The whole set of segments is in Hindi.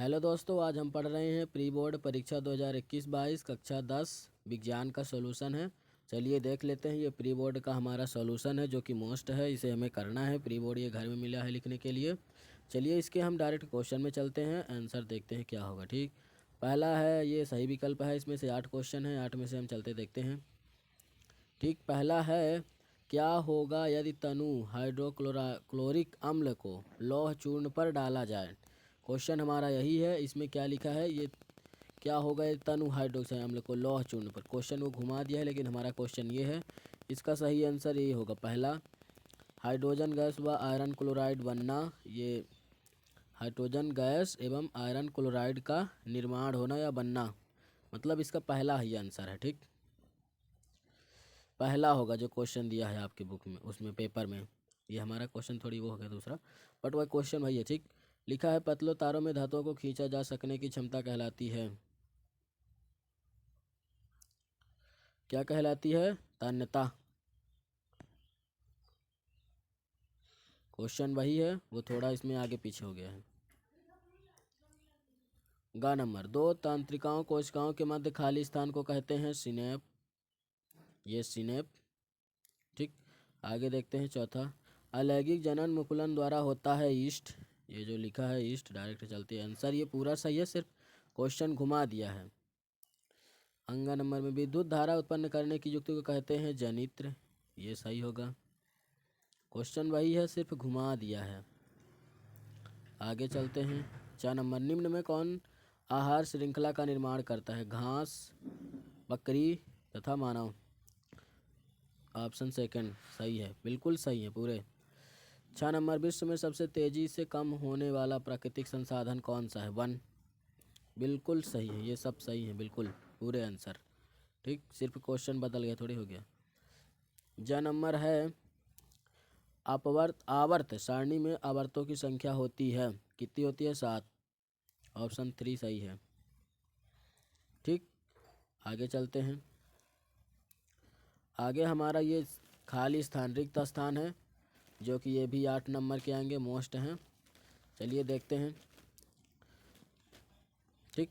हेलो दोस्तों, आज हम पढ़ रहे हैं प्री बोर्ड परीक्षा 2021-22 कक्षा 10 विज्ञान का सॉल्यूशन है। चलिए देख लेते हैं। ये प्री बोर्ड का हमारा सॉल्यूशन है जो कि मोस्ट है, इसे हमें करना है। प्री बोर्ड ये घर में मिला है लिखने के लिए। चलिए इसके हम डायरेक्ट क्वेश्चन में चलते हैं, आंसर देखते हैं क्या होगा। ठीक, पहला है ये सही विकल्प है। इसमें से 8 क्वेश्चन है, 8 में से हम चलते देखते हैं। ठीक, पहला है क्या होगा यदि तनु हाइड्रोक्लोरिक अम्ल को लौह चूर्ण पर डाला जाए। क्वेश्चन हमारा यही है। इसमें क्या लिखा है, ये क्या होगा यदि तनु हाइड्रोक्साइड अम्ल को लौह चूर्ण पर। क्वेश्चन को घुमा दिया है लेकिन हमारा क्वेश्चन ये है। इसका सही आंसर ये होगा पहला, हाइड्रोजन गैस व आयरन क्लोराइड बनना। ये हाइड्रोजन गैस एवं आयरन क्लोराइड का निर्माण होना या बनना, मतलब इसका पहला ही आंसर है। ठीक, पहला होगा जो क्वेश्चन दिया है आपकी बुक में, उसमें पेपर में। ये हमारा क्वेश्चन थोड़ी वो हो गया दूसरा, बट वह क्वेश्चन वही है। ठीक, लिखा है पतलों तारों में धातुओं को खींचा जा सकने की क्षमता कहलाती है, क्या कहलाती है? तन्यता। क्वेश्चन वही है, वो थोड़ा इसमें आगे पीछे हो गया है। ग नंबर, दो तंत्रिकाओं कोशिकाओं के मध्य खाली स्थान को कहते हैं सिनेप। ये सिनेप। ठीक, आगे देखते हैं चौथा, अलैंगिक जनन मुकुलन द्वारा होता है ईस्ट। ये जो लिखा है ईस्ट, डायरेक्ट चलते हैं आंसर। ये पूरा सही है, सिर्फ क्वेश्चन घुमा दिया है। अंगा नंबर में, विद्युत धारा उत्पन्न करने की युक्ति को कहते हैं जनित्र। ये सही होगा। क्वेश्चन वही है, सिर्फ घुमा दिया है। आगे चलते हैं। 4 नंबर, निम्न में कौन आहार श्रृंखला का निर्माण करता है? घास, बकरी तथा मानव। ऑप्शन सेकंड सही है, बिल्कुल सही है पूरे। 6 नंबर, विश्व में सबसे तेजी से कम होने वाला प्राकृतिक संसाधन कौन सा है? वन। बिल्कुल सही है, ये सब सही है, बिल्कुल पूरे आंसर। ठीक, सिर्फ क्वेश्चन बदल गया, थोड़ी हो गया। ज नंबर है, आवर्त सारणी में आवर्तों की संख्या होती है, कितनी होती है? 7। ऑप्शन 3 सही है। ठीक, आगे चलते हैं। आगे हमारा ये खाली स्थान, रिक्त स्थान है, जो कि ये भी 8 नंबर के आएंगे, मोस्ट हैं। चलिए देखते हैं। ठीक,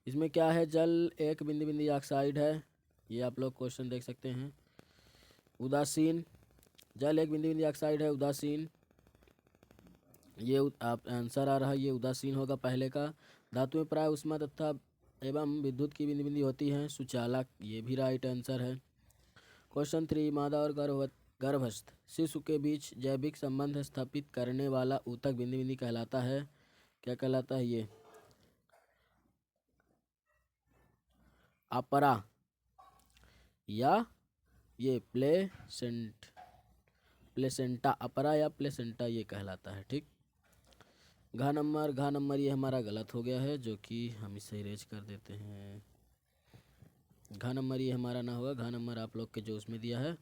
इसमें क्या है, जल एक बिंदु बिंदु ऑक्साइड है। ये आप लोग क्वेश्चन देख सकते हैं। उदासीन, जल एक बिंदु बिंदु ऑक्साइड है, उदासीन। ये आप आंसर आ रहा है, ये उदासीन होगा पहले का। धातु में प्राय उष्मा तथा एवं विद्युत की बिंदु बिंदु होती हैं, सुचालक। ये भी राइट आंसर है। क्वेश्चन 3, मादा और गर्भस्थ शिशु के बीच जैविक संबंध स्थापित करने वाला ऊतक बिंदु बिंदु कहलाता है, क्या कहलाता है? ये अपरा या ये प्लेसेंटा, अपरा या प्लेसेंटा ये कहलाता है। ठीक, घ नंबर ये हमारा गलत हो गया है, जो कि हम इसे इरेज कर देते हैं। घ नंबर ये हमारा ना होगा, घ नंबर आप लोग के जो उसमें दिया है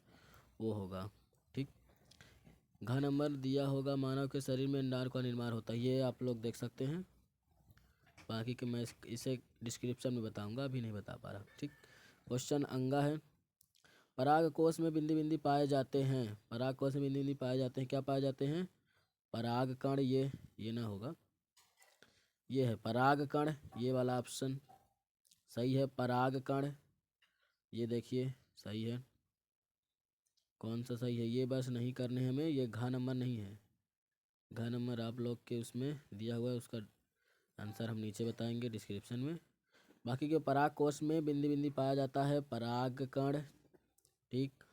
वो होगा। ठीक, घ नंबर दिया होगा, मानव के शरीर में अंडार का निर्माण होता है। ये आप लोग देख सकते हैं, बाकी के मैं इसे डिस्क्रिप्शन में बताऊंगा, अभी नहीं बता पा रहा। ठीक, क्वेश्चन अंगा है, पराग कोश में बिंदु बिंदु पाए जाते हैं। पराग कोश में बिंदु बिंदु पाए जाते हैं, क्या पाए जाते हैं? पराग कण। ये ना होगा, ये है पराग कण, ये वाला ऑप्शन सही है, पराग कण। ये देखिए सही है। कौन सा सही है ये बस नहीं करने हमें, ये घ नंबर नहीं है। घ नंबर आप लोग के उसमें दिया हुआ है, उसका आंसर हम नीचे बताएंगे डिस्क्रिप्शन में। बाकी के पराग कोश में बिंदु बिंदु पाया जाता है पराग कण। ठीक,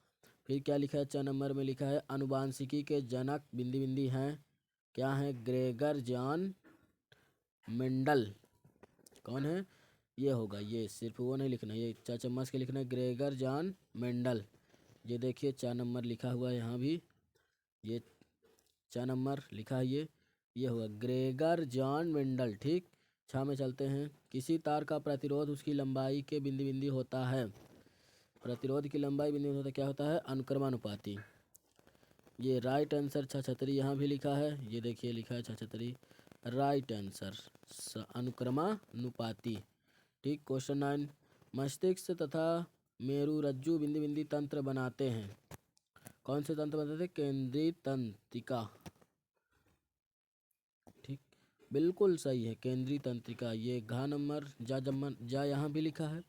फिर क्या लिखा है? 4 नंबर में लिखा है, अनुवांशिकी के जनक बिंदु बिंदु हैं, क्या है? Gregor John Mendel. कौन है? ये होगा, ये सिर्फ वो नहीं लिखना, ये 4 चम्मच के लिखना है, ग्रेगर जॉन मेंडल। ये देखिए 4 नंबर लिखा हुआ है यहाँ भी, ये 4 नंबर लिखा है, ये होगा ग्रेगर जॉन मेंडल। ठीक, 6 में चलते हैं। किसी तार का प्रतिरोध उसकी लंबाई के बिंदु बिंदु होता है। प्रतिरोध की लंबाई बिंदु होता है, क्या होता है? अनुक्रमानुपाती। ये राइट आंसर छछत्री यहाँ भी लिखा है, ये देखिए लिखा है छछत्री, राइट आंसर अनुक्रमानुपाती। ठीक, क्वेश्चन 9, मस्तिष्क तथा मेरुरज्जु बिंदु बिंदु तंत्र बनाते हैं। कौन से तंत्र बनाते हैं? केंद्रीय तंत्रिका। ठीक, बिल्कुल सही है, केंद्रीय तंत्रिका। ये घ नंबर जा यहाँ भी लिखा है,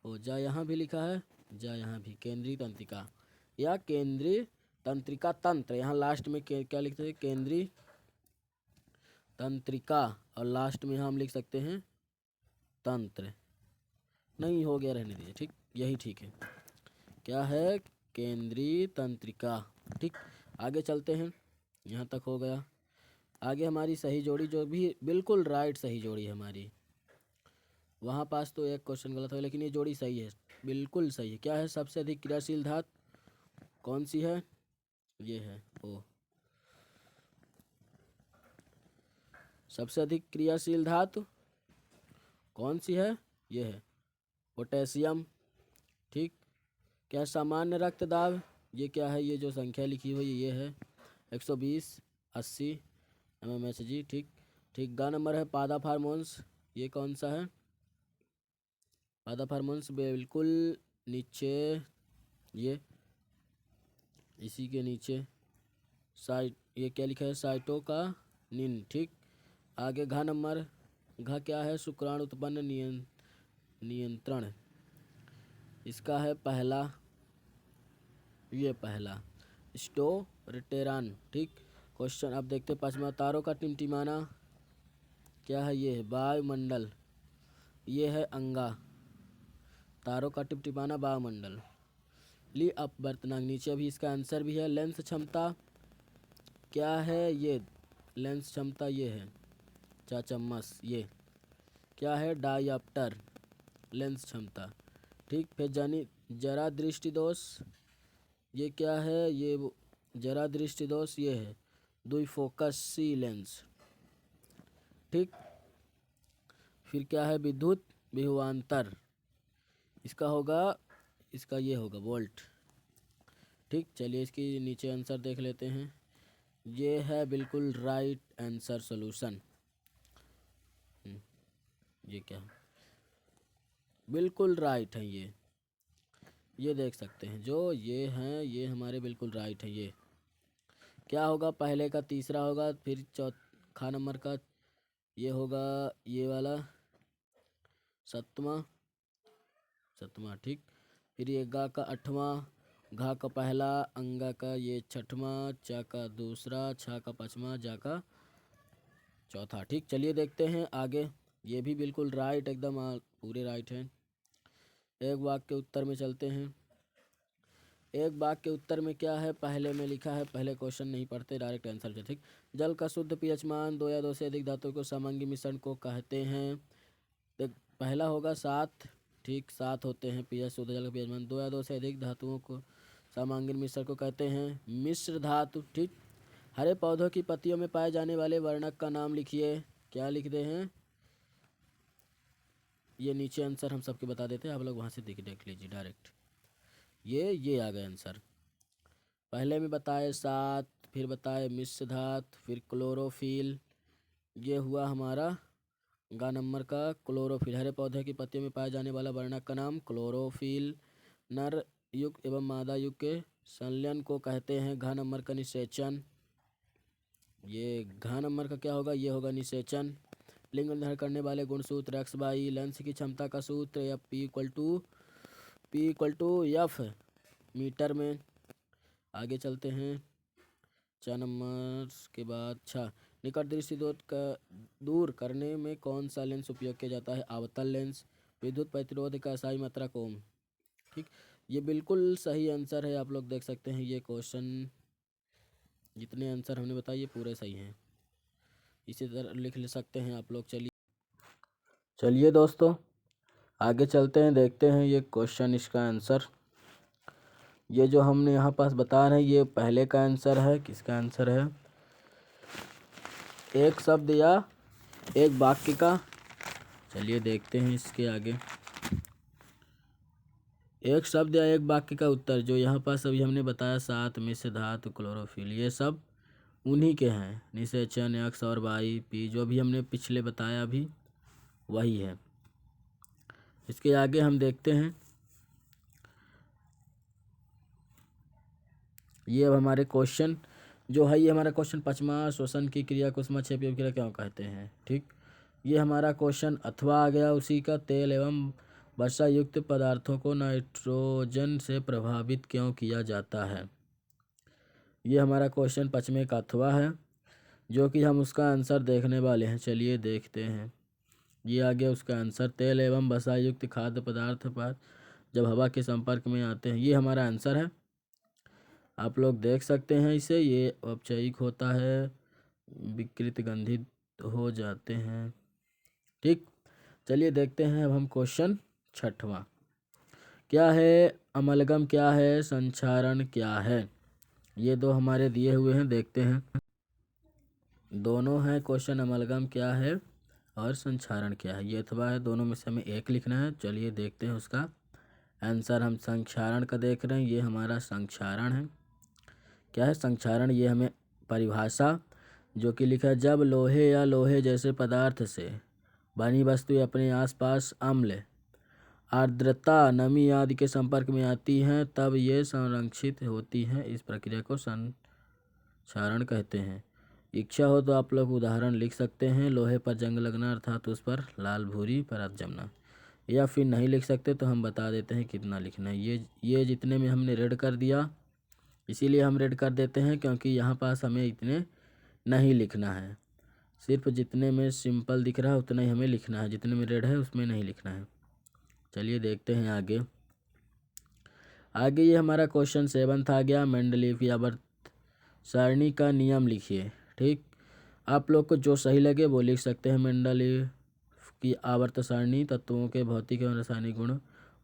और जा यहाँ भी लिखा है, जा यहाँ भी, केंद्रीय तंत्रिका या केंद्रीय तंत्रिका तंत्र। यहाँ लास्ट में क्या लिखते हैं, केंद्रीय तंत्रिका, और लास्ट में हम लिख सकते हैं तंत्र। नहीं हो गया, रहने दीजिए, ठीक, यही ठीक है। क्या है, केंद्रीय तंत्रिका। ठीक, आगे चलते हैं, यहाँ तक हो गया। आगे हमारी सही जोड़ी, जो भी बिल्कुल राइट सही जोड़ी है हमारी। वहाँ पास तो एक क्वेश्चन गलत है, लेकिन ये जोड़ी सही है, बिल्कुल सही है। क्या है, सबसे अधिक क्रियाशील धातु कौन सी है, ये है ओ। सबसे अधिक क्रियाशील धातु कौन सी है, ये है पोटेशियम। ठीक, क्या सामान्य रक्तदाब, ये क्या है, ये जो संख्या लिखी हुई ये है 120/80 mmHg। ठीक ठीक, गा नंबर है पादा हार्मोन्स, ये कौन सा है, पादा हार्मोन्स बिल्कुल नीचे, ये इसी के नीचे ये क्या लिखा है, साइटोकाइनिन। ठीक, आगे घ नंबर, घ क्या है, शुक्राणु उत्पन्न नियंत्रण, इसका है पहला, ये पहला स्टोरेटेरान। ठीक, क्वेश्चन अब देखते हैं पांचवा, तारों का टिमटिमाना क्या है, ये है वायुमंडल, ये है अंगा। तारों का टिमटिमाना वायुमंडल। ली अपवर्तनांक नीचे भी, इसका आंसर भी है। लेंस क्षमता क्या है, ये लेंस क्षमता ये है चाचम्मस, ये क्या है, डायप्टर लेंस क्षमता। ठीक, फिर जरा दृष्टि दोष, ये क्या है, ये जरा दृष्टि दोष ये है द्विफोकसी लेंस। ठीक, फिर क्या है, विद्युत विभवांतर, इसका होगा, इसका ये होगा वोल्ट। ठीक, चलिए इसकी नीचे आंसर देख लेते हैं। ये है बिल्कुल राइट आंसर सॉल्यूशन। ये क्या है, बिल्कुल राइट है ये देख सकते हैं, जो ये हैं ये हमारे बिल्कुल राइट है। ये क्या होगा, पहले का तीसरा होगा, फिर चौथा नंबर का ये होगा, ये वाला सतवां। ठीक, फिर ये गा का आठवां, घा का पहला, अंगा का ये छठवां, चा का दूसरा, छा का पांचवा, जा का चौथा। ठीक, चलिए देखते हैं आगे। ये भी बिल्कुल राइट, एकदम पूरे राइट हैं। एक वाक्य के उत्तर में चलते हैं। एक वाक्य के उत्तर में क्या है, पहले में लिखा है, पहले क्वेश्चन नहीं पढ़ते, डायरेक्ट आंसर से। ठीक, जल का शुद्ध पीएच मान 2 या 2 से अधिक धातुओं को समांगी मिश्रण को कहते हैं। पहला होगा 7। ठीक, 7 होते हैं पीएच, शुद्ध जल का पीएच मान। 2 या 2 से अधिक धातुओं को समांगीन मिश्रण को कहते हैं मिश्र धातु। ठीक, हरे पौधों की पत्तियों में पाए जाने वाले वर्णक का नाम लिखिए, क्या लिखते हैं, ये नीचे आंसर हम सबके बता देते हैं, आप लोग वहाँ से देख लीजिए डायरेक्ट। ये आ गए आंसर। पहले में बताए 7, फिर बताए मिश्र धातु, फिर क्लोरोफिल, ये हुआ हमारा गा नंबर का क्लोरोफिल। हरे पौधे की पत्तियों में पाए जाने वाला वर्णक का नाम क्लोरोफिल। नर युक्त एवं मादा युक्त के संलयन को कहते हैं घ नंबर का निषेचन। ये घ नंबर का क्या होगा, ये होगा निषेचन। लिंग निर्धारण करने वाले गुणसूत्र एक्स वाई, लेंस की क्षमता का सूत्र या P equal to F metre में। आगे चलते हैं, 4 नंबर के बाद 6, निकट दृष्टि दूर करने में कौन सा लेंस उपयोग किया जाता है, अवतल लेंस। विद्युत प्रतिरोध का SI मात्रक ओम। ठीक, ये बिल्कुल सही आंसर है, आप लोग देख सकते हैं। ये क्वेश्चन जितने आंसर हमने बताए ये पूरे सही हैं, इसी तरह लिख ले सकते हैं आप लोग। चलिए दोस्तों आगे चलते हैं, देखते हैं ये क्वेश्चन, इसका आंसर। ये जो हमने यहाँ पास बता रहे हैं ये पहले का आंसर है। किसका आंसर है, एक शब्द या एक वाक्य का। चलिए देखते हैं इसके आगे। एक शब्द या एक वाक्य का उत्तर, जो यहाँ पास अभी हमने बताया 7 मिश्र धातु, क्लोरोफिल, ये सब उन्हीं के हैं। निषेचन, एक्स और वाई, पी, जो भी हमने पिछले बताया अभी वही है। इसके आगे हम देखते हैं, ये अब हमारे क्वेश्चन जो है ये हमारा क्वेश्चन 5वां, श्वसन की क्रिया को समाक्षेपी क्रिया क्यों कहते हैं। ठीक, ये हमारा क्वेश्चन अथवा आ गया उसी का। तेल एवं वर्षा युक्त पदार्थों को नाइट्रोजन से प्रभावित क्यों किया जाता है। ये हमारा क्वेश्चन 5वें का अथवा है, जो कि हम उसका आंसर देखने वाले हैं। चलिए देखते हैं। ये आ गया उसका आंसर। तेल एवं वसा युक्त खाद्य पदार्थ पर जब हवा के संपर्क में आते हैं, ये हमारा आंसर है। आप लोग देख सकते हैं इसे। ये औपचारिक होता है, विकृत गंधित हो जाते हैं। ठीक, चलिए देखते हैं अब हम क्वेश्चन 6वां। क्या है अमलगम, क्या है संक्षारण, क्या है। ये दो हमारे दिए हुए हैं, देखते हैं। दोनों हैं क्वेश्चन, अमलगम क्या है और संक्षारण क्या है। ये अथवा है, दोनों में से हमें एक लिखना है। चलिए देखते हैं उसका आंसर। हम संक्षारण का देख रहे हैं, ये हमारा संक्षारण है। क्या है संक्षारण, ये हमें परिभाषा जो कि लिखा है, जब लोहे या लोहे जैसे पदार्थ से बनी वस्तु अपने आसपास अम्ल, आर्द्रता, नमी आदि के संपर्क में आती हैं तब ये संरक्षित होती हैं। इस प्रक्रिया को संक्षारण कहते हैं। इच्छा हो तो आप लोग उदाहरण लिख सकते हैं। लोहे पर जंग लगना अर्थात उस पर लाल भूरी परत जमना, या फिर नहीं लिख सकते तो हम बता देते हैं कितना लिखना है। ये जितने में हमने रेड कर दिया, इसीलिए हम रेड कर देते हैं क्योंकि यहाँ पास हमें इतने नहीं लिखना है। सिर्फ जितने में सिंपल दिख रहा है उतना ही हमें लिखना है, जितने में रेड है उसमें नहीं लिखना है। चलिए देखते हैं आगे। ये हमारा क्वेश्चन 7 आ गया। मेंडलीव की आवर्त सारणी का नियम लिखिए। ठीक, आप लोग को जो सही लगे वो लिख सकते हैं। मेंडलीव की आवर्त सारणी तत्वों के भौतिक एवं रासायनिक गुण,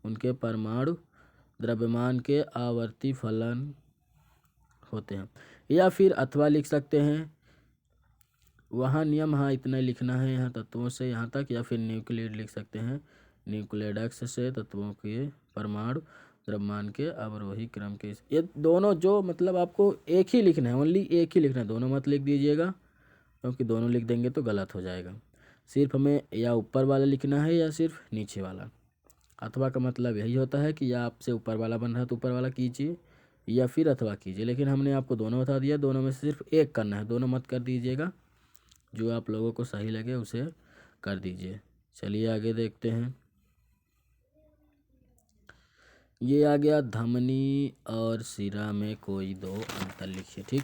उनके परमाणु द्रव्यमान के आवर्ती फलन होते हैं, या फिर अथवा लिख सकते हैं। वहाँ नियम, हाँ इतना ही लिखना है यहाँ तत्वों से यहाँ तक, या फिर न्यूक्लियड लिख सकते हैं। न्यूक्लियडेक्स से तत्वों के परमाणु द्रव्यमान के अवरोही क्रम के, ये दोनों जो मतलब आपको एक ही लिखना है, ओनली एक ही लिखना है, दोनों मत लिख दीजिएगा क्योंकि दोनों लिख देंगे तो गलत हो जाएगा। सिर्फ हमें या ऊपर वाला लिखना है या सिर्फ नीचे वाला। अथवा का मतलब यही होता है कि या आपसे ऊपर वाला बन रहा है तो ऊपर वाला कीजिए या फिर अथवा कीजिए, लेकिन हमने आपको दोनों बता दिया, दोनों में से सिर्फ एक करना है, दोनों मत कर दीजिएगा। जो आप लोगों को सही लगे उसे कर दीजिए। चलिए आगे देखते हैं। ये आ गया, धमनी और सिरा में कोई दो अंतर लिखिए। ठीक,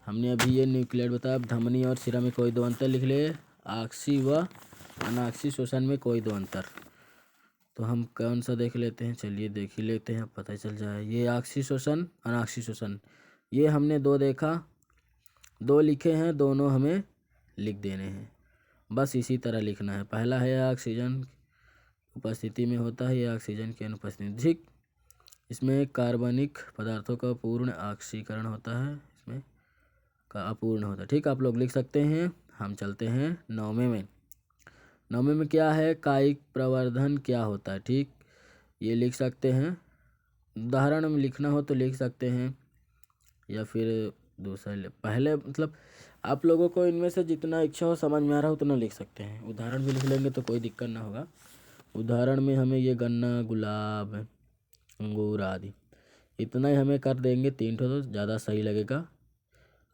हमने अभी ये न्यूक्लियड बताया, अब धमनी और सिरा में कोई दो अंतर लिख ले। आक्सी व अनाक्सी श्वसन में कोई दो अंतर, तो हम कौन सा देख लेते हैं। चलिए देख ही लेते हैं, पता चल जाए। ये आक्सी श्वसन, अनाक्सी श्वसन, ये हमने दो देखा, दो लिखे हैं, दोनों हमें लिख देने हैं। बस इसी तरह लिखना है। पहला है ऑक्सीजन उपस्थिति में होता है, यह ऑक्सीजन की अनुपस्थिति। ठीक, इसमें कार्बनिक पदार्थों का पूर्ण ऑक्सीकरण होता है, इसमें का अपूर्ण होता है। ठीक, आप लोग लिख सकते हैं। हम चलते हैं 9वें में। 9वें में क्या है, कायिक प्रवर्धन क्या होता है। ठीक, ये लिख सकते हैं। उदाहरण में लिखना हो तो लिख सकते हैं, या फिर दूसरा पहले मतलब आप लोगों को इनमें से जितना इच्छा हो, समझ में आ रहा हो उतना लिख सकते हैं। उदाहरण भी लिख लेंगे तो कोई दिक्कत ना होगा। उदाहरण में हमें ये गन्ना, गुलाब, अंगूर आदि इतना ही हमें कर देंगे, 3 ठो तो ज़्यादा सही लगेगा।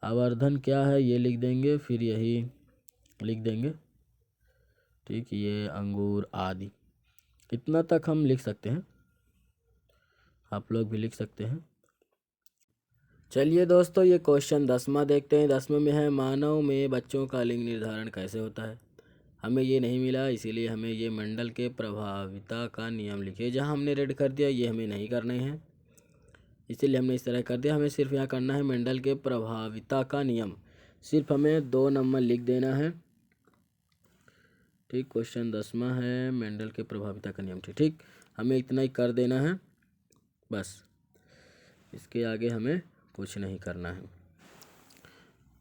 आवर्धन क्या है ये लिख देंगे, फिर यही लिख देंगे। ठीक, ये अंगूर आदि, इतना तक हम लिख सकते हैं, आप लोग भी लिख सकते हैं। चलिए दोस्तों, ये क्वेश्चन 10वां देखते हैं। 10वें में है, मानव में बच्चों का लिंग निर्धारण कैसे होता है। हमें ये नहीं मिला, इसीलिए हमें ये मंडल के प्रभाविता का नियम लिखिए। जहाँ हमने रेड कर दिया ये हमें नहीं करने हैं, इसीलिए हमने इस तरह कर दिया। हमें सिर्फ यहाँ करना है मंडल के प्रभाविता का नियम, सिर्फ हमें 2 नंबर लिख देना है। ठीक, क्वेश्चन 10वां है, मंडल के प्रभाविता का नियम। ठीक, हमें इतना ही कर देना है बस, इसके आगे हमें कुछ नहीं करना है।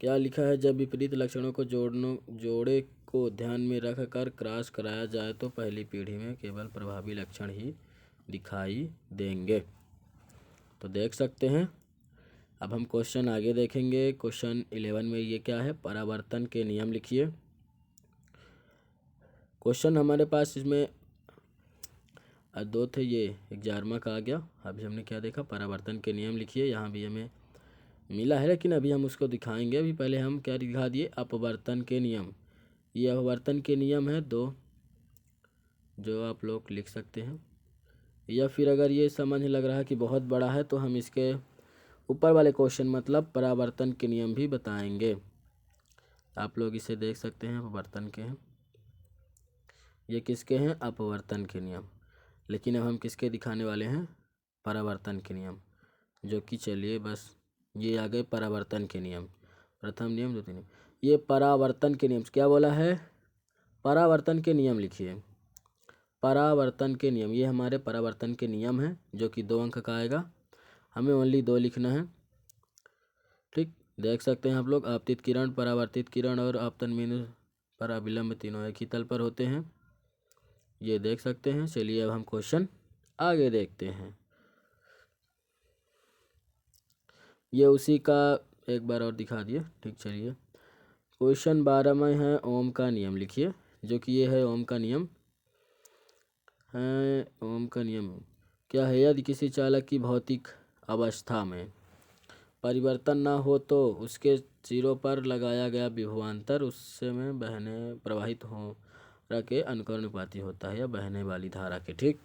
क्या लिखा है, जब विपरीत लक्षणों को जोड़े को ध्यान में रख कर क्रॉस कराया जाए तो पहली पीढ़ी में केवल प्रभावी लक्षण ही दिखाई देंगे। तो देख सकते हैं। अब हम क्वेश्चन आगे देखेंगे। क्वेश्चन 11 में ये क्या है, परावर्तन के नियम लिखिए। क्वेश्चन हमारे पास इसमें 2 थे, ये 11वां का आ गया। अभी हमने क्या देखा, परावर्तन के नियम लिखिए। यहाँ भी हमें मिला है, लेकिन अभी हम उसको दिखाएंगे। अभी पहले हम क्या दिखा दिए, अपवर्तन के नियम। ये अपवर्तन के नियम है 2, जो आप लोग लिख सकते हैं। या फिर अगर ये समझ लग रहा है कि बहुत बड़ा है तो हम इसके ऊपर वाले क्वेश्चन मतलब परावर्तन के नियम भी बताएंगे। आप लोग इसे देख सकते हैं, अपवर्तन के हैं, ये किसके हैं, अपवर्तन के नियम। लेकिन अब हम किसके दिखाने वाले हैं, परावर्तन के नियम, जो कि चलिए बस ये आ गए परावर्तन के नियम। प्रथम नियम, द्वितीय नियम, ये परावर्तन के नियम। क्या बोला है, परावर्तन के नियम लिखिए, परावर्तन के नियम, ये हमारे परावर्तन के नियम हैं, जो कि 2 अंक का आएगा। हमें ओनली 2 लिखना है, ठीक। देख सकते हैं आप लोग, आपतित किरण, परावर्तित किरण और आपतन बिंदु पर अभिलंब तीनों एक ही तल पर होते हैं, ये देख सकते हैं। चलिए अब हम क्वेश्चन आगे देखते हैं। ये उसी का एक बार और दिखा दिए, ठीक। चलिए क्वेश्चन 12 में है ओम का नियम लिखिए, जो कि ये है ओम का नियम है। ओम का नियम क्या है, यदि किसी चालक की भौतिक अवस्था में परिवर्तन ना हो तो उसके सिरों पर लगाया गया विभवांतर उससे में बहने प्रवाहित हो के अनुकरणुपाती होता है, या बहने वाली धारा के, ठीक।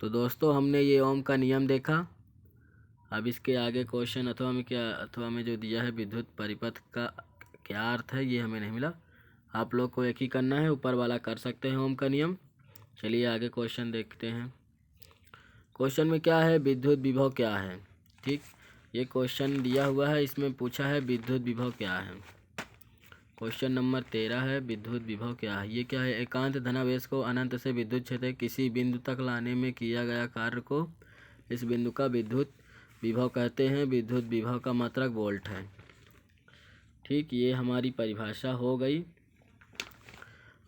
तो दोस्तों हमने ये ओम का नियम देखा। अब इसके आगे क्वेश्चन अथवा में क्या, अथवा में जो दिया है विद्युत परिपथ का क्या अर्थ है, ये हमें नहीं मिला। आप लोग को एक ही करना है, ऊपर वाला कर सकते हैं ओम का नियम। चलिए आगे क्वेश्चन देखते हैं। क्वेश्चन में क्या है, विद्युत विभव क्या है, ठीक। ये क्वेश्चन दिया हुआ है, इसमें पूछा है विद्युत विभव क्या है। क्वेश्चन नंबर 13 है, विद्युत विभव क्या है। ये क्या है, एकांत धनावेश को अनंत से विद्युत क्षेत्र किसी बिंदु तक लाने में किया गया कार्य को इस बिंदु का विद्युत विभव कहते हैं। विद्युत विभव का मात्रक वोल्ट है, ठीक। ये हमारी परिभाषा हो गई।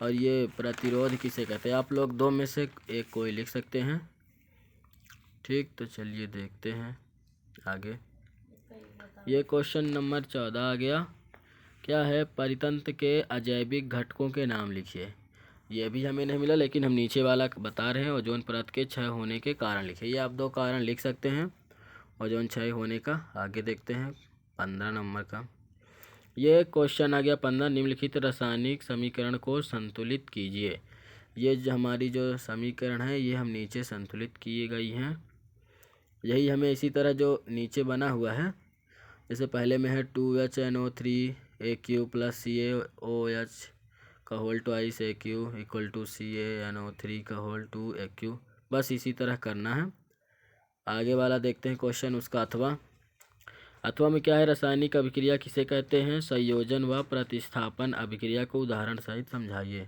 और ये प्रतिरोध किसे कहते हैं, आप लोग 2 में से एक कोई लिख सकते हैं, ठीक। तो चलिए देखते हैं आगे। ये क्वेश्चन नंबर 14 आ गया। क्या है, परितंत्र के अजैविक घटकों के नाम लिखिए। ये भी हमें नहीं मिला, लेकिन हम नीचे वाला बता रहे हैं, ओजोन परत के क्षय होने के कारण लिखिए। ये आप 2 कारण लिख सकते हैं ओजोन क्षय होने का। आगे देखते हैं 15 नंबर का। ये क्वेश्चन आ गया 15, निम्नलिखित रासायनिक समीकरण को संतुलित कीजिए। ये जो हमारी जो समीकरण है, ये हम नीचे संतुलित किए गई हैं। यही हमें इसी तरह जो नीचे बना हुआ है, जैसे पहले में है 2HNO3 प्लस CaOH का whole twice AQ equal to CaNO3 का होल 2 AQ। बस इसी तरह करना है। आगे वाला देखते हैं क्वेश्चन उसका। अथवा में क्या है, रासायनिक अभिक्रिया किसे कहते हैं, संयोजन व प्रतिस्थापन अभिक्रिया को उदाहरण सहित समझाइए।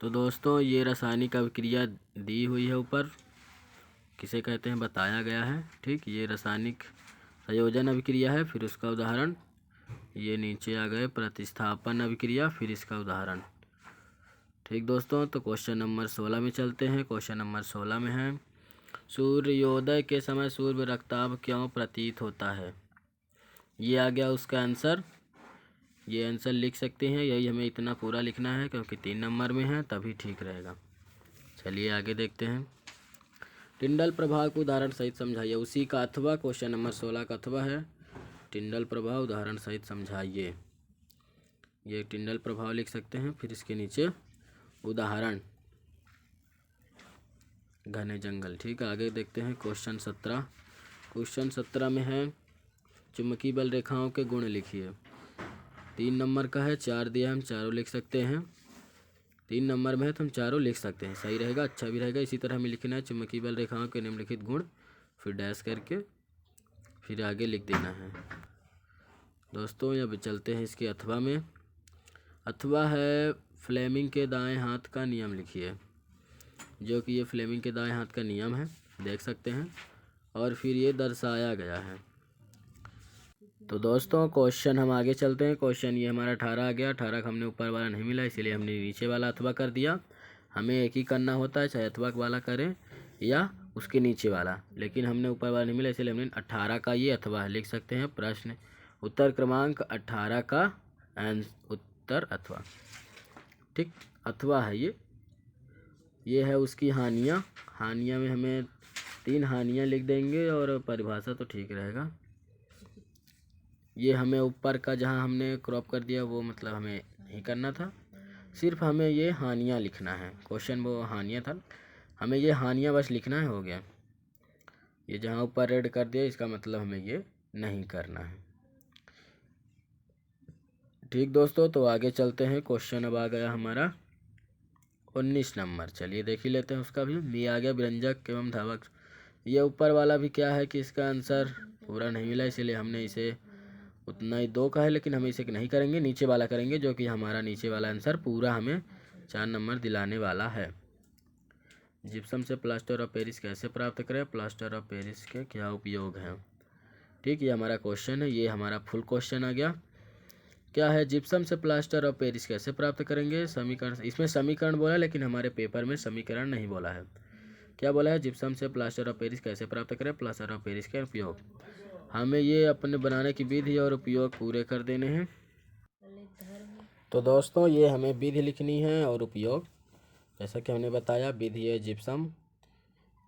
तो दोस्तों ये रासायनिक अभिक्रिया दी हुई है, ऊपर किसे कहते हैं बताया गया है, ठीक। ये रासायनिक संयोजन अभिक्रिया है, फिर उसका उदाहरण। ये नीचे आ गए प्रतिस्थापन अभिक्रिया, फिर इसका उदाहरण, ठीक दोस्तों। तो क्वेश्चन नंबर 16 में चलते हैं। क्वेश्चन नंबर 16 में है, सूर्योदय के समय सूर्य रक्ताभ क्यों प्रतीत होता है। ये आ गया उसका आंसर। ये आंसर लिख सकते हैं, यही हमें इतना पूरा लिखना है क्योंकि 3 नंबर में है, तभी ठीक रहेगा। चलिए आगे देखते हैं। टिंडल प्रभाव को उदाहरण सहित समझाइए। उसी का अथवा क्वेश्चन नंबर 16 का अथवा है, टिंडल प्रभाव उदाहरण सहित समझाइए। ये टिंडल प्रभाव लिख सकते हैं, फिर इसके नीचे उदाहरण, घने जंगल, ठीक। आगे देखते हैं क्वेश्चन 17। क्वेश्चन 17 में है, चुंबकीय बल रेखाओं के गुण लिखिए। 3 नंबर का है, 4 दिया, हम चारों लिख सकते हैं। 3 नंबर में है तो हम चारों लिख सकते हैं, सही रहेगा, अच्छा भी रहेगा। इसी तरह हमें लिखना है चुंबकीय बल रेखाओं के निम्नलिखित गुण, फिर डैश करके फिर आगे लिख देना है दोस्तों। अब चलते हैं इसके अथवा में। अथवा है, फ्लेमिंग के दाएं हाथ का नियम लिखिए, जो कि ये फ्लेमिंग के दाएं हाथ का नियम है, देख सकते हैं। और फिर ये दर्शाया गया है। तो दोस्तों क्वेश्चन हम आगे चलते हैं। क्वेश्चन ये हमारा 18 आ गया। 18 का हमने ऊपर वाला नहीं मिला, इसीलिए हमने नीचे वाला अथवा कर दिया। हमें एक ही करना होता है, चाहे अथवा वाला करें या उसके नीचे वाला, लेकिन हमने ऊपर वाला नहीं मिला, इसलिए हमने 18 का ये अथवा लिख सकते हैं। प्रश्न उत्तर क्रमांक 18 का उत्तर अथवा, ठीक। अथवा है ये है उसकी हानियाँ। हानियाँ में हमें 3 हानियाँ लिख देंगे और परिभाषा तो ठीक रहेगा। ये हमें ऊपर का जहाँ हमने क्रॉप कर दिया वो मतलब हमें नहीं करना था, सिर्फ हमें ये हानियाँ लिखना है। क्वेश्चन वो हानियाँ था, हमें ये हानियाँ बस लिखना है, हो गया। ये जहाँ ऊपर रेड कर दिया इसका मतलब हमें ये नहीं करना है। ठीक दोस्तों, तो आगे चलते हैं। क्वेश्चन अब आ गया हमारा 19 नंबर। चलिए देख ही लेते हैं उसका भी। ये आ गया व्यंजक एवं धावक। ये ऊपर वाला भी क्या है कि इसका आंसर पूरा नहीं मिला, इसीलिए हमने इसे उतना ही 2 का है, लेकिन हम इसे नहीं करेंगे, नीचे वाला करेंगे, जो कि हमारा नीचे वाला आंसर पूरा हमें 4 नंबर दिलाने वाला है। जिप्सम से प्लास्टर ऑफ पेरिस कैसे प्राप्त करें, प्लास्टर ऑफ पेरिस के क्या उपयोग हैं। ठीक, ये हमारा क्वेश्चन है, ये हमारा फुल क्वेश्चन आ गया। क्या है, जिप्सम से प्लास्टर ऑफ पेरिस कैसे प्राप्त करेंगे। समीकरण, इसमें समीकरण बोला लेकिन हमारे पेपर में समीकरण नहीं बोला है। क्या बोला है, जिप्सम से प्लास्टर ऑफ पेरिस कैसे प्राप्त करें, प्लास्टर ऑफ पेरिस के उपयोग। हमें ये अपने बनाने की विधि और उपयोग पूरे कर देने हैं। तो दोस्तों ये हमें विधि लिखनी है और उपयोग, जैसा कि हमने बताया। विधि है जिप्सम,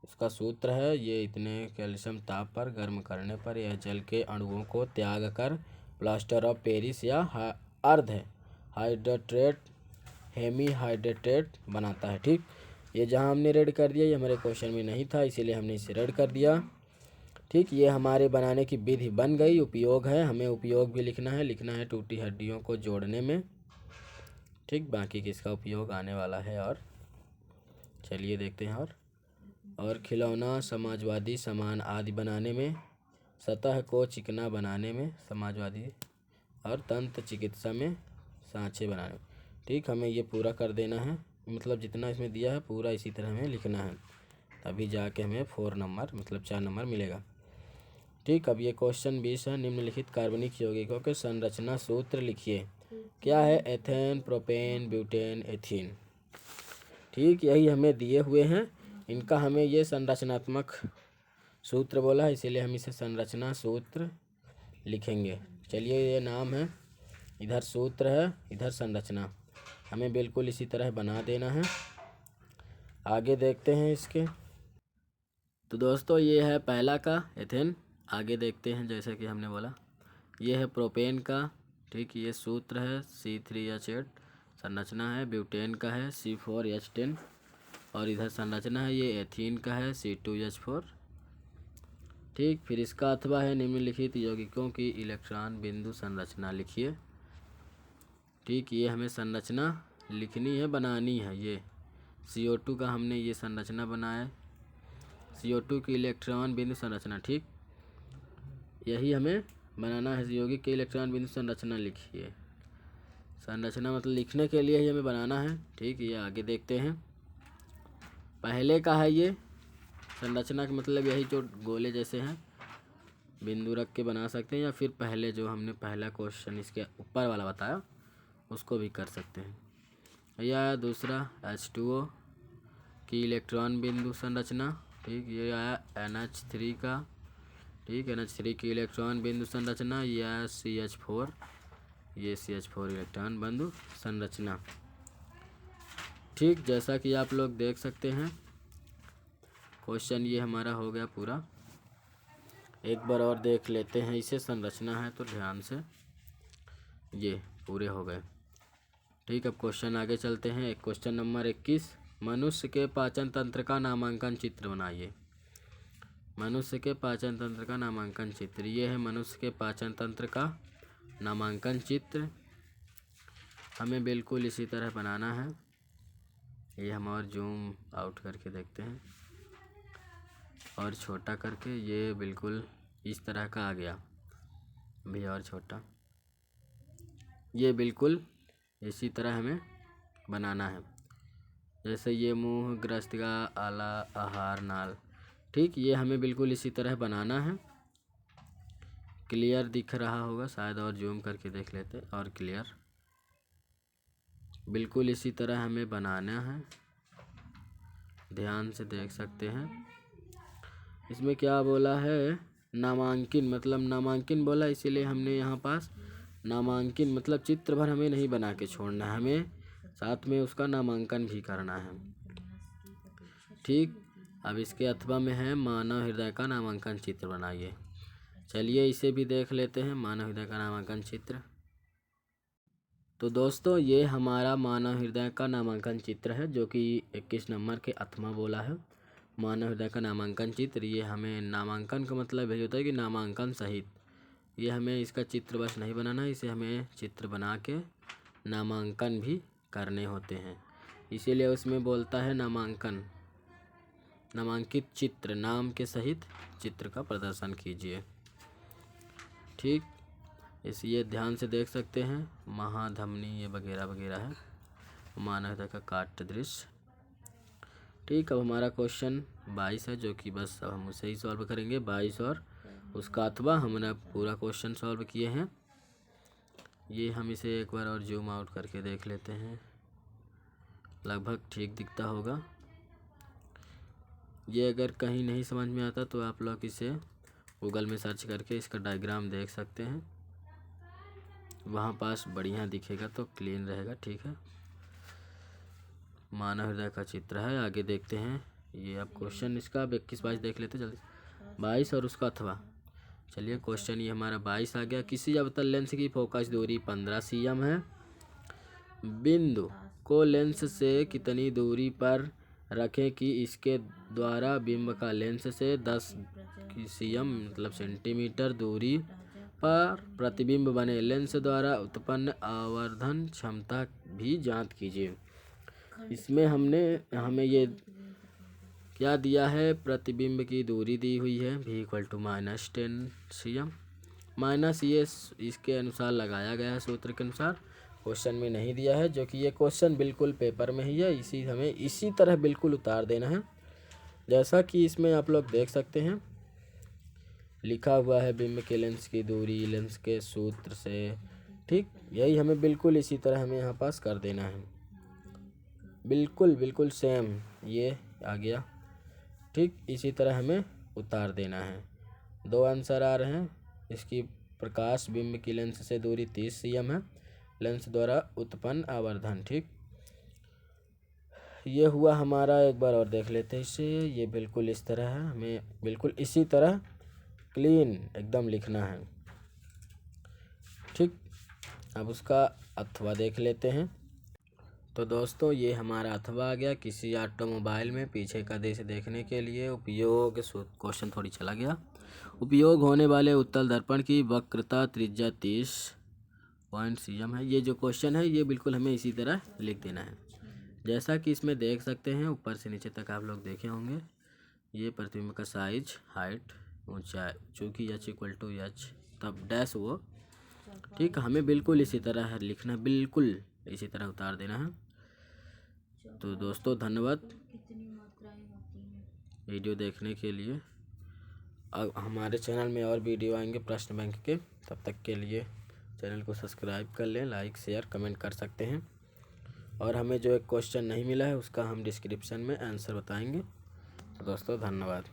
इसका सूत्र है ये इतने कैल्शियम ताप पर गर्म करने पर यह जल के अणुओं को त्याग कर प्लास्टर ऑफ पेरिस या अर्ध हाइड्रेटेड हेमी हाइड्रेटेड बनाता है। ठीक, ये जहाँ हमने रेड कर दिया, ये हमारे क्वेश्चन में नहीं था, इसीलिए हमने इसे रेड कर दिया। ठीक, ये हमारे बनाने की विधि बन गई। उपयोग है, हमें उपयोग भी लिखना है टूटी हड्डियों को जोड़ने में। ठीक, बाकी किसका उपयोग आने वाला है। और चलिए देखते हैं। और खिलौना समाजवादी सामान आदि बनाने में, सतह को चिकना बनाने में समाजवादी, और तंत्र चिकित्सा में सांचे बनाने में। ठीक, हमें ये पूरा कर देना है, मतलब जितना इसमें दिया है पूरा इसी तरह हमें लिखना है, तभी जाके हमें 4 नंबर मतलब 4 नंबर मिलेगा। ठीक, अब ये क्वेश्चन 20 है। निम्नलिखित कार्बनिक यौगिकों के संरचना सूत्र लिखिए। क्या है, एथेन, प्रोपेन, ब्यूटेन, एथीन। ठीक, यही हमें दिए हुए हैं, इनका हमें ये संरचनात्मक सूत्र बोला है, इसीलिए हम इसे संरचना सूत्र लिखेंगे। चलिए, ये नाम है, इधर सूत्र है, इधर संरचना, हमें बिल्कुल इसी तरह बना देना है। आगे देखते हैं इसके। तो दोस्तों ये है पहला का एथेन। आगे देखते हैं, जैसे कि हमने बोला ये है प्रोपेन का। ठीक, ये सूत्र है C3H8, संरचना है। ब्यूटेन का है C4H10, और इधर संरचना है ये एथीन का है C2H4। ठीक, फिर इसका अथवा है निम्नलिखित यौगिकों की इलेक्ट्रॉन बिंदु संरचना लिखिए। ठीक, ये हमें संरचना लिखनी है, बनानी है। ये CO2 का हमने ये संरचना बनाया, CO2 की इलेक्ट्रॉन बिंदु संरचना। ठीक, यही हमें बनाना है, यौगिक के इलेक्ट्रॉन बिंदु संरचना लिखिए। संरचना मतलब लिखने के लिए ही हमें बनाना है। ठीक, ये आगे देखते हैं। पहले का है ये संरचना का मतलब यही जो गोले जैसे हैं, बिंदु रख के बना सकते हैं, या फिर पहले जो हमने पहला क्वेश्चन इसके ऊपर वाला बताया उसको भी कर सकते हैं। या दूसरा H2O की इलेक्ट्रॉन बिंदु संरचना। ठीक, ये आया NH3 का। ठीक, NH3 की इलेक्ट्रॉन बिंदु संरचना, या CH4, ये CH4 इलेक्ट्रॉन बिंदु संरचना। ठीक, जैसा कि आप लोग देख सकते हैं क्वेश्चन ये हमारा हो गया पूरा। एक बार और देख लेते हैं इसे, संरचना है तो ध्यान से, ये पूरे हो गए। ठीक, अब क्वेश्चन आगे चलते हैं। क्वेश्चन नंबर 21, मनुष्य के पाचन तंत्र का नामांकन चित्र बनाइए। मनुष्य के पाचन तंत्र का नामांकन चित्र, ये है मनुष्य के पाचन तंत्र का नामांकन चित्र। हमें बिल्कुल इसी तरह बनाना है। ये हम और जूम आउट करके देखते हैं, और छोटा करके, ये बिल्कुल इस तरह का आ गया। भी और छोटा, ये बिल्कुल इसी तरह हमें बनाना है। जैसे ये मुंह, ग्रस्तिका, आला, आहार नाल। ठीक, ये हमें बिल्कुल इसी तरह बनाना है। क्लियर दिख रहा होगा शायद, और जूम करके देख लेते, और क्लियर, बिल्कुल इसी तरह हमें बनाना है। ध्यान से देख सकते हैं। इसमें क्या बोला है, नामांकिन, मतलब नामांकिन बोला, इसीलिए हमने यहाँ पास नामांकिन मतलब चित्र भर हमें नहीं बना के छोड़ना है, हमें साथ में उसका नामांकन भी करना है। ठीक, अब इसके अथवा में है मानव हृदय का नामांकन चित्र बनाइए। चलिए इसे भी देख लेते हैं, मानव हृदय का नामांकन चित्र। तो दोस्तों ये हमारा मानव हृदय का नामांकन चित्र है, जो कि 21 नंबर के अथवा बोला है। मानव हृदय का नामांकन चित्र, ये हमें नामांकन का मतलब यही होता है कि नामांकन सहित। ये हमें इसका चित्र बस नहीं बनाना है, इसे हमें चित्र बना के नामांकन भी करने होते हैं, इसीलिए उसमें बोलता है नामांकन। नामांकित चित्र नाम के सहित चित्र का प्रदर्शन कीजिए। ठीक, ये ध्यान से देख सकते हैं, महाधमनी ये वगैरह वगैरह है, मानव हृदय का काट दृश्य। ठीक, अब हमारा क्वेश्चन 22 है, जो कि बस अब हम उसे ही सॉल्व करेंगे। 22 और उसका अथवा हमने पूरा क्वेश्चन सॉल्व किए हैं। ये हम इसे एक बार और जूम आउट करके देख लेते हैं, लगभग ठीक दिखता होगा। ये अगर कहीं नहीं समझ में आता तो आप लोग इसे गूगल में सर्च करके इसका डायग्राम देख सकते हैं, वहाँ पास बढ़िया दिखेगा तो क्लीन रहेगा। ठीक है, मानव हृदय का चित्र है। आगे देखते हैं, ये अब क्वेश्चन इसका 21-22 देख लेते जल्दी। 22 और उसका अथवा। चलिए क्वेश्चन ये हमारा 22 आ गया। किसी अवतल लेंस की फोकस दूरी 15 cm है। बिंदु को लेंस से कितनी दूरी पर रखें कि इसके द्वारा बिंब का लेंस से 10 cm मतलब सेंटीमीटर दूरी पर प्रतिबिंब बने। लेंस द्वारा उत्पन्न आवर्धन क्षमता भी ज्ञात कीजिए। इसमें हमें ये क्या दिया है, प्रतिबिंब की दूरी दी हुई है v = -10 cm। माइनस ये इसके अनुसार लगाया गया है, सूत्र के अनुसार। क्वेश्चन में नहीं दिया है, जो कि ये क्वेश्चन बिल्कुल पेपर में ही है, हमें इसी तरह बिल्कुल उतार देना है, जैसा कि इसमें आप लोग देख सकते हैं लिखा हुआ है, बिंब के लेंस की दूरी लेंस के सूत्र से। ठीक, यही हमें बिल्कुल इसी तरह हमें यहाँ पास कर देना है, बिल्कुल सेम ये आ गया। ठीक, इसी तरह हमें उतार देना है। 2 आंसर आ रहे हैं। इसकी प्रकाश बिंब की लेंस से दूरी 30 cm है, लेंस द्वारा उत्पन्न आवर्धन। ठीक, ये हुआ हमारा। एक बार और देख लेते हैं इसे। ये बिल्कुल इस तरह है, हमें बिल्कुल इसी तरह क्लीन एकदम लिखना है। ठीक, अब उसका अथवा देख लेते हैं। तो दोस्तों ये हमारा अथवा आ गया। किसी ऑटोमोबाइल में पीछे का दृश्य देखने के लिए उपयोग, क्वेश्चन थोड़ी चला गया। उपयोग होने वाले उत्तल दर्पण की वक्रता त्रिज्या 30 cm है। ये जो क्वेश्चन है ये बिल्कुल हमें इसी तरह लिख देना है, जैसा कि इसमें देख सकते हैं। ऊपर से नीचे तक आप लोग देखे होंगे। ये प्रतिबिंब का साइज, हाइट, ऊंचाई, चूँकि h तब डैश वो। ठीक, हमें बिल्कुल इसी तरह लिखना, बिल्कुल इसी तरह उतार देना है। तो दोस्तों धन्यवाद वीडियो देखने के लिए। अब हमारे चैनल में और वीडियो आएंगे प्रश्न बैंक के, तब तक के लिए चैनल को सब्सक्राइब कर लें, लाइक शेयर कमेंट कर सकते हैं। और हमें जो एक क्वेश्चन नहीं मिला है उसका हम डिस्क्रिप्शन में आंसर बताएंगे। तो दोस्तों धन्यवाद।